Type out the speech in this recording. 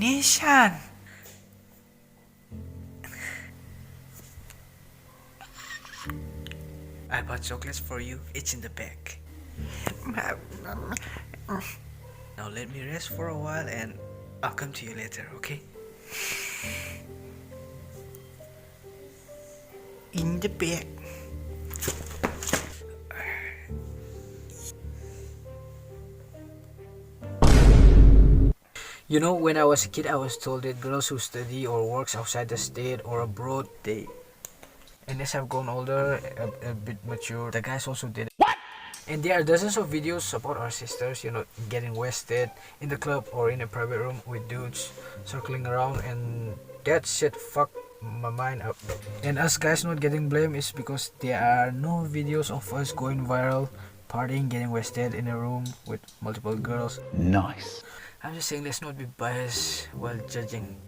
Nishan! I bought chocolates for you, it's in the bag. Now let me rest for a while and I'll come to you later, okay? In the bag. You know, when I was a kid, I was told that girls who study or works outside the state or abroad, they... And as I've grown older, a bit mature, the guys also did it. What? And there are dozens of videos about our sisters, you know, getting wasted in the club or in a private room with dudes circling around, and that shit fucked my mind up. And us guys not getting blamed is because there are no videos of us going viral, partying, getting wasted in a room with multiple girls. Nice. I'm just saying let's not be biased while judging.